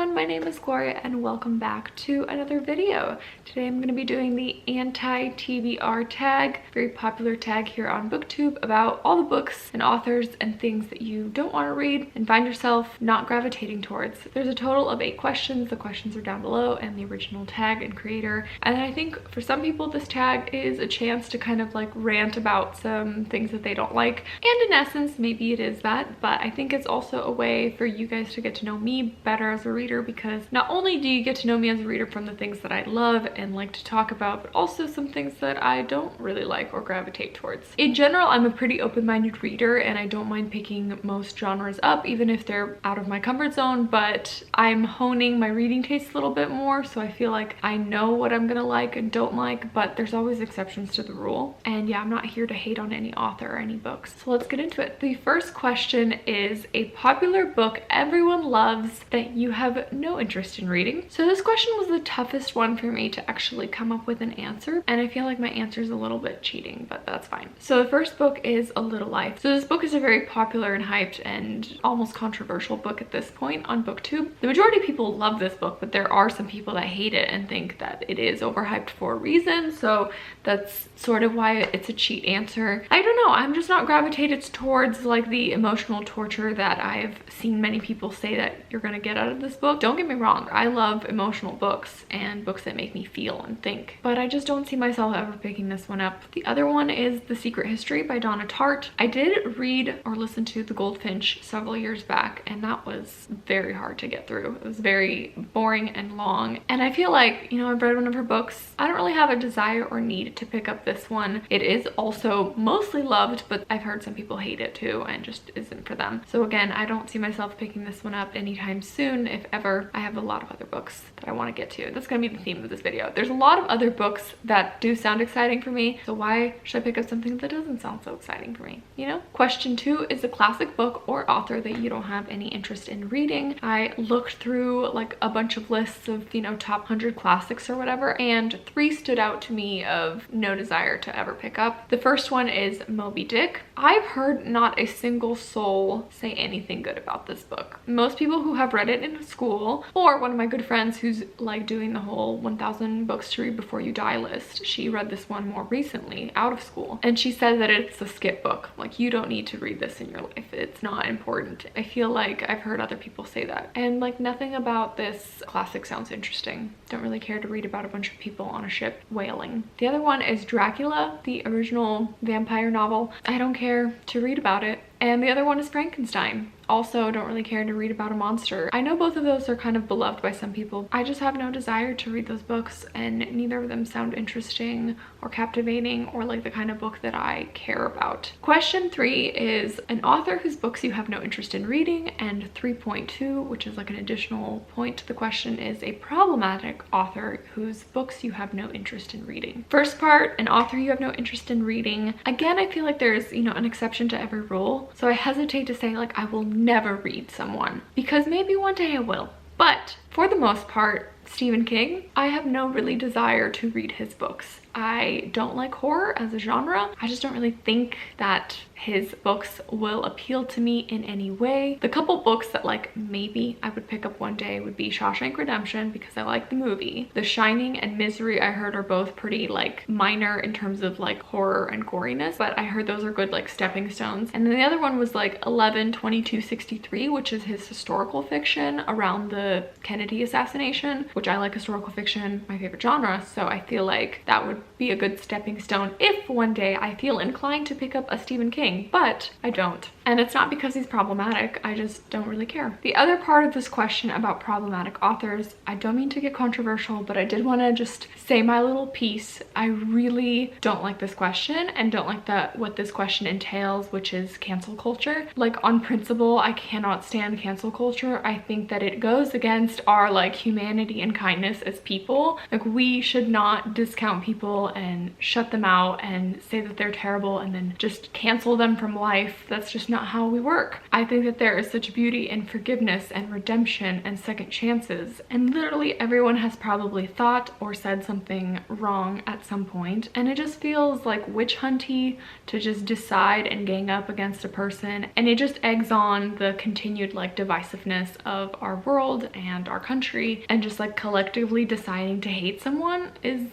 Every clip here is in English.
everyone, my name is Gloria and welcome back to another video. Today I'm going to be doing the anti-TBR tag, very popular tag here on BookTube, about all the books and authors and things that you don't want to read and find yourself not gravitating towards. There's a total of 8 questions. The questions are down below and the original tag and creator. And I think for some people this tag is a chance to kind of like rant about some things that they don't like. And in essence, maybe it is that, but I think it's also a way for you guys to get to know me better as a reader, because not only do you get to know me as a reader from the things that I love and like to talk about, but also some things that I don't really like or gravitate towards. In general, I'm a pretty open-minded reader and I don't mind picking most genres up, even if they're out of my comfort zone, but I'm honing my reading taste a little bit more, so I feel like I know what I'm gonna like and don't like, but there's always exceptions to the rule. And yeah, I'm not here to hate on any author or any books. So let's get into it. The first question is a popular book everyone loves that you have no interest in reading. So this question was the toughest one for me to actually come up with an answer, and I feel like my answer is a little bit cheating, but that's fine. So the first book is A Little Life. So this book is a very popular and hyped and almost controversial book at this point on BookTube. The majority of people love this book, but there are some people that hate it and think that it is overhyped for a reason, so that's sort of why it's a cheat answer. I don't know, I'm just not gravitated towards like the emotional torture that I've seen many people say that you're gonna get out of this book. Don't get me wrong, I love emotional books and books that make me feel and think, but I just don't see myself ever picking this one up. The other one is The Secret History by Donna Tartt. I did read or listen to The Goldfinch several years back, and that was very hard to get through. It was very boring and long, and I feel like, you know, I've read one of her books. I don't really have a desire or need to pick up this one. It is also mostly loved, but I've heard some people hate it too and just isn't for them. So again, I don't see myself picking this one up anytime soon, if ever. I have a lot of other books that I want to get to. That's going to be the theme of this video. There's a lot of other books that do sound exciting for me, so why should I pick up something that doesn't sound so exciting for me, you know? Question 2 is a classic book or author that you don't have any interest in reading. I looked through like a bunch of lists of, you know, top 100 classics or whatever, and 3 stood out to me of no desire to ever pick up. The first one is Moby Dick. I've heard not a single soul say anything good about this book. Most people who have read it in school, or one of my good friends who's like doing the whole 1000 books to read before you die list, she read this one more recently out of school, and she said that it's a skip book. Like, you don't need to read this in your life, it's not important. I feel like I've heard other people say that, and like nothing about this classic sounds interesting. Don't really care to read about a bunch of people on a ship whaling. The other one is Dracula, the original vampire novel. I don't care to read about it. And the other one is Frankenstein. Also, don't really care to read about a monster. I know both of those are kind of beloved by some people. I just have no desire to read those books, and neither of them sound interesting or captivating or like the kind of book that I care about. Question 3 is an author whose books you have no interest in reading, and 3.2, which is like an additional point to the question, is a problematic author whose books you have no interest in reading. First part, an author you have no interest in reading. Again, I feel like there's, you know, an exception to every rule. So I hesitate to say like I will never read someone, because maybe one day I will. But for the most part, Stephen King, I have no really desire to read his books. I don't like horror as a genre. I just don't really think that his books will appeal to me in any way. The couple books that like maybe I would pick up one day would be Shawshank Redemption, because I like the movie. The Shining and Misery I heard are both pretty like minor in terms of like horror and goriness, but I heard those are good like stepping stones. And then the other one was like 11/22/63, which is his historical fiction around the Kennedy assassination, which I like historical fiction, my favorite genre, so I feel like that would be a good stepping stone if one day I feel inclined to pick up a Stephen King, but I don't. And it's not because he's problematic, I just don't really care. The other part of this question about problematic authors, I don't mean to get controversial, but I did want to just say my little piece. I really don't like this question and don't like what this question entails, which is cancel culture. Like, on principle, I cannot stand cancel culture. I think that it goes against our like humanity and kindness as people. Like, we should not discount people and shut them out and say that they're terrible and then just cancel them from life. That's just not how we work. I think that there is such beauty in forgiveness and redemption and second chances, and literally everyone has probably thought or said something wrong at some point, and it just feels like witch hunty to just decide and gang up against a person, and it just eggs on the continued like divisiveness of our world and our country, and just like collectively deciding to hate someone is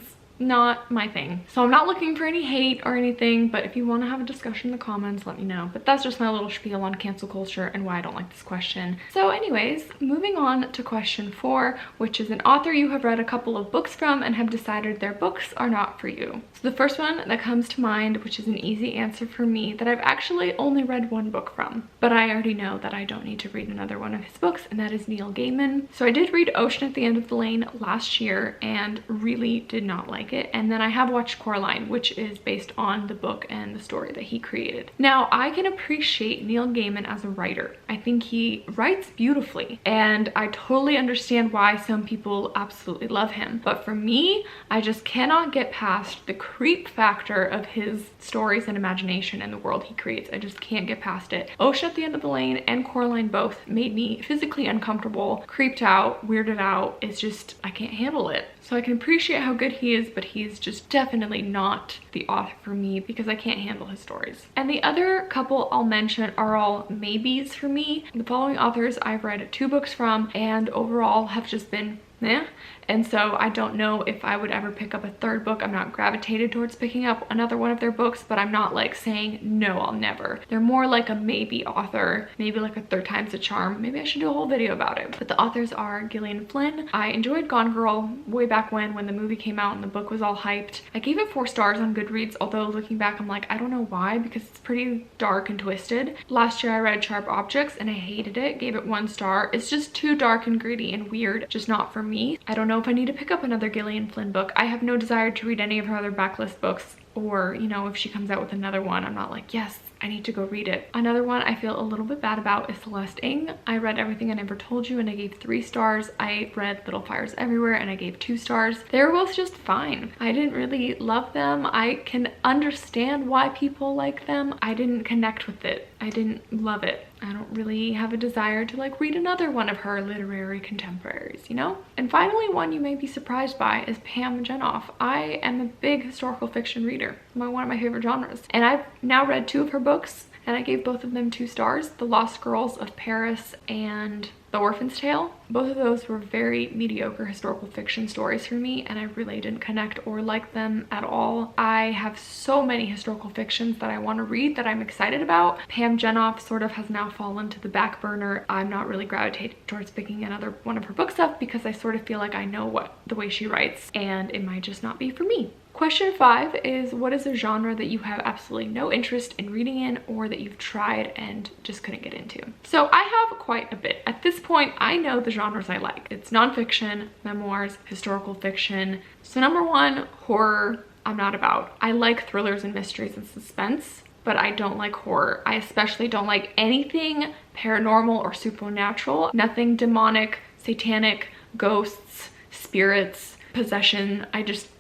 not my thing. So I'm not looking for any hate or anything, but if you want to have a discussion in the comments, let me know. But that's just my little spiel on cancel culture and why I don't like this question. So anyways, moving on to question 4, which is an author you have read a couple of books from and have decided their books are not for you. So the first one that comes to mind, which is an easy answer for me, that I've actually only read one book from, but I already know that I don't need to read another one of his books, and that is Neil Gaiman. So I did read Ocean at the End of the Lane last year and really did not like it, and then I have watched Coraline, which is based on the book and the story that he created. Now, I can appreciate Neil Gaiman as a writer. I think he writes beautifully, and I totally understand why some people absolutely love him, but for me, I just cannot get past the creep factor of his stories and imagination and the world he creates. I just can't get past it. Ocean at the End of the Lane and Coraline both made me physically uncomfortable, creeped out, weirded out. It's just, I can't handle it. So I can appreciate how good he is, but he's just definitely not the author for me because I can't handle his stories. And the other couple I'll mention are all maybes for me. The following authors I've read 2 books from and overall have just been meh. And so I don't know if I would ever pick up a 3rd book. I'm not gravitated towards picking up another one of their books, but I'm not like saying no, I'll never. They're more like a maybe author, maybe like a 3rd time's a charm. Maybe I should do a whole video about it. But the authors are Gillian Flynn. I enjoyed Gone Girl way back when the movie came out and the book was all hyped. I gave it 4 stars on Goodreads, although looking back I'm like, I don't know why, because it's pretty dark and twisted. Last year I read Sharp Objects and I hated it, gave it 1 star. It's just too dark and gritty and weird, just not for me. I don't know if I need to pick up another Gillian Flynn book. I have no desire to read any of her other backlist books, or, you know, if she comes out with another one, I'm not like, yes, I need to go read it. Another one I feel a little bit bad about is Celeste Ng. I read Everything I Never Told You and I gave 3 stars. I read Little Fires Everywhere and I gave 2 stars. They were both just fine. I didn't really love them. I can understand why people like them. I didn't connect with it. I didn't love it. I don't really have a desire to like read another one of her literary contemporaries, you know? And finally, one you may be surprised by is Pam Jenoff. I am a big historical fiction reader. One of my favorite genres. And I've now read 2 of her books and I gave both of them 2 stars. The Lost Girls of Paris and The Orphan's Tale. Both of those were very mediocre historical fiction stories for me, and I really didn't connect or like them at all. I have so many historical fictions that I want to read that I'm excited about. Pam Jenoff sort of has now fallen to the back burner. I'm not really gravitating towards picking another one of her books up because I sort of feel like I know the way she writes, and it might just not be for me. Question 5 is, what is a genre that you have absolutely no interest in reading in or that you've tried and just couldn't get into? So I have quite a bit. At this point, I know the genres I like. It's nonfiction, memoirs, historical fiction. So number 1, horror, I'm not about. I like thrillers and mysteries and suspense, but I don't like horror. I especially don't like anything paranormal or supernatural. Nothing demonic, satanic, ghosts, spirits, possession.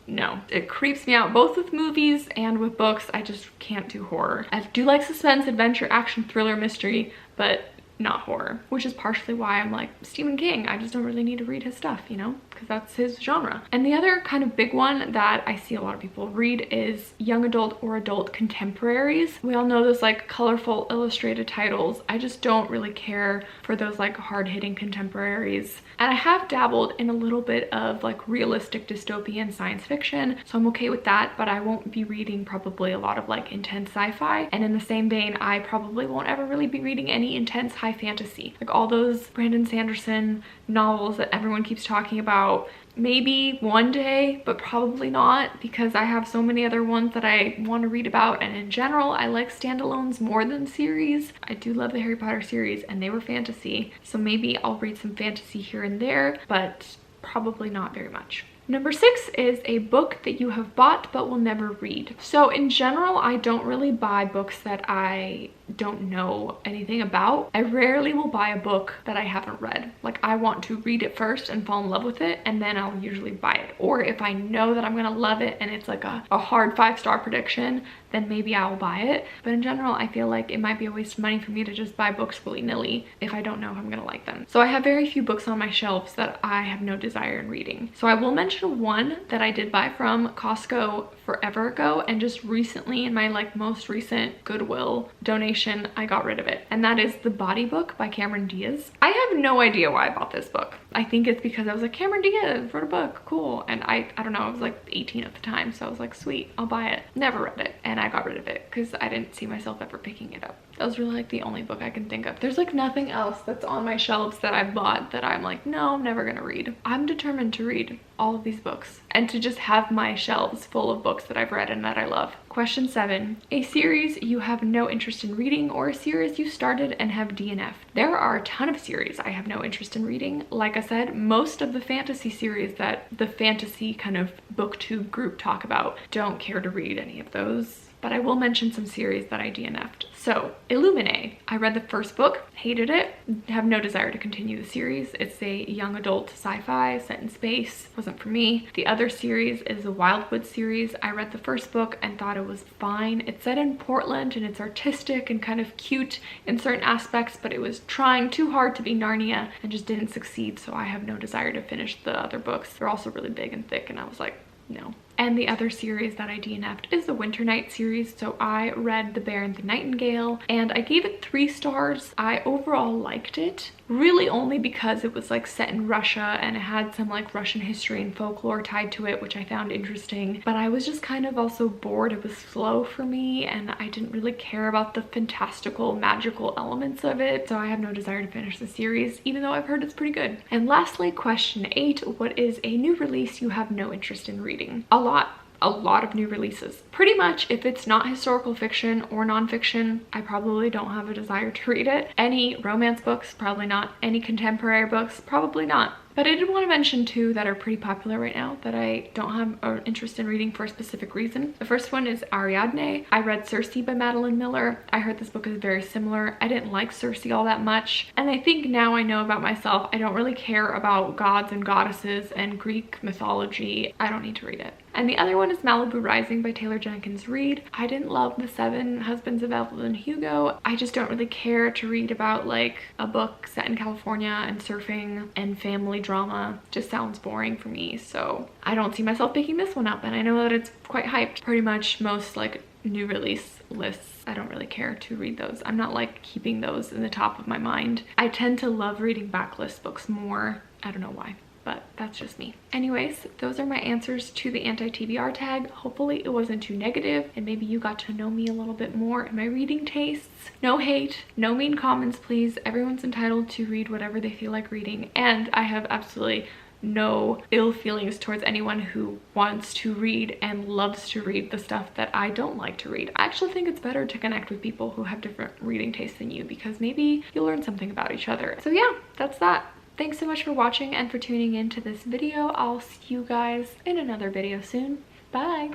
No, it creeps me out both with movies and with books. I just can't do horror. I do like suspense, adventure, action, thriller, mystery, but not horror, which is partially why I'm like Stephen King. I just don't really need to read his stuff, you know, because that's his genre. And the other kind of big one that I see a lot of people read is young adult or adult contemporaries. We all know those like colorful illustrated titles. I just don't really care for those like hard-hitting contemporaries. And I have dabbled in a little bit of like realistic dystopian science fiction, so I'm okay with that, but I won't be reading probably a lot of like intense sci-fi. And in the same vein, I probably won't ever really be reading any intense high fantasy, like all those Brandon Sanderson novels that everyone keeps talking about. Maybe one day, but probably not, because I have so many other ones that I want to read about, and in general I like standalones more than series. I do love the Harry Potter series and they were fantasy, so maybe I'll read some fantasy here and there, but probably not very much. Number 6 is a book that you have bought but will never read. So in general, I don't really buy books that I don't know anything about. I rarely will buy a book that I haven't read. Like, I want to read it first and fall in love with it, and then I'll usually buy it. Or if I know that I'm gonna love it and it's like a hard 5-star prediction, then maybe I'll buy it. But in general, I feel like it might be a waste of money for me to just buy books willy-nilly if I don't know if I'm gonna like them. So I have very few books on my shelves that I have no desire in reading. So I will mention one that I did buy from Costco forever ago, and just recently in my like most recent Goodwill donation, I got rid of it. And that is The Body Book by Cameron Diaz. I have no idea why I bought this book. I think it's because I was like, Cameron Diaz wrote a book, cool. And I don't know, I was like 18 at the time, so I was like, sweet, I'll buy it. Never read it, and I got rid of it because I didn't see myself ever picking it up. That was really like the only book I can think of. There's like nothing else that's on my shelves that I bought that I'm like, no, I'm never gonna read. I'm determined to read all of these books and to just have my shelves full of books that I've read and that I love. Question 7, a series you have no interest in reading, or a series you started and have DNF'd. There are a ton of series I have no interest in reading. Like I said, most of the fantasy series that the fantasy kind of booktube group talk about, don't care to read any of those. But I will mention some series that I DNF'd. So, Illuminae. I read the first book, hated it, have no desire to continue the series. It's a young adult sci-fi set in space, wasn't for me. The other series is the Wildwood series. I read the first book and thought it was fine. It's set in Portland and it's artistic and kind of cute in certain aspects, but it was trying too hard to be Narnia and just didn't succeed, so I have no desire to finish the other books. They're also really big and thick, and I was like, no. And the other series that I DNF'd is the Winter Night series. So I read The Bear and the Nightingale, and I gave it 3 stars. I overall liked it, really only because it was like set in Russia and it had some like Russian history and folklore tied to it, which I found interesting. But I was just kind of also bored. It was slow for me, and I didn't really care about the fantastical, magical elements of it. So I have no desire to finish the series, even though I've heard it's pretty good. And lastly, question 8, what is a new release you have no interest in reading? A lot of new releases. Pretty much if it's not historical fiction or nonfiction, I probably don't have a desire to read it. Any romance books, probably not. Any contemporary books, probably not. But I did want to mention 2 that are pretty popular right now that I don't have an interest in reading for a specific reason. The first one is Ariadne. I read Circe by Madeline Miller. I heard this book is very similar. I didn't like Circe all that much. And I think now I know about myself, I don't really care about gods and goddesses and Greek mythology. I don't need to read it. And the other one is Malibu Rising by Taylor Jenkins Reid. I didn't love The 7 Husbands of Evelyn Hugo. I just don't really care to read about like a book set in California and surfing and family drama. Just sounds boring for me, so I don't see myself picking this one up, and I know that it's quite hyped. Pretty much most like new release lists, I don't really care to read those. I'm not like keeping those in the top of my mind. I tend to love reading backlist books more. I don't know why, but that's just me. Anyways, those are my answers to the anti-TBR tag. Hopefully it wasn't too negative and maybe you got to know me a little bit more and my reading tastes. No hate, no mean comments, please. Everyone's entitled to read whatever they feel like reading, and I have absolutely no ill feelings towards anyone who wants to read and loves to read the stuff that I don't like to read. I actually think it's better to connect with people who have different reading tastes than you, because maybe you'll learn something about each other. So yeah, that's that. Thanks so much for watching and for tuning in to this video. I'll see you guys in another video soon. Bye!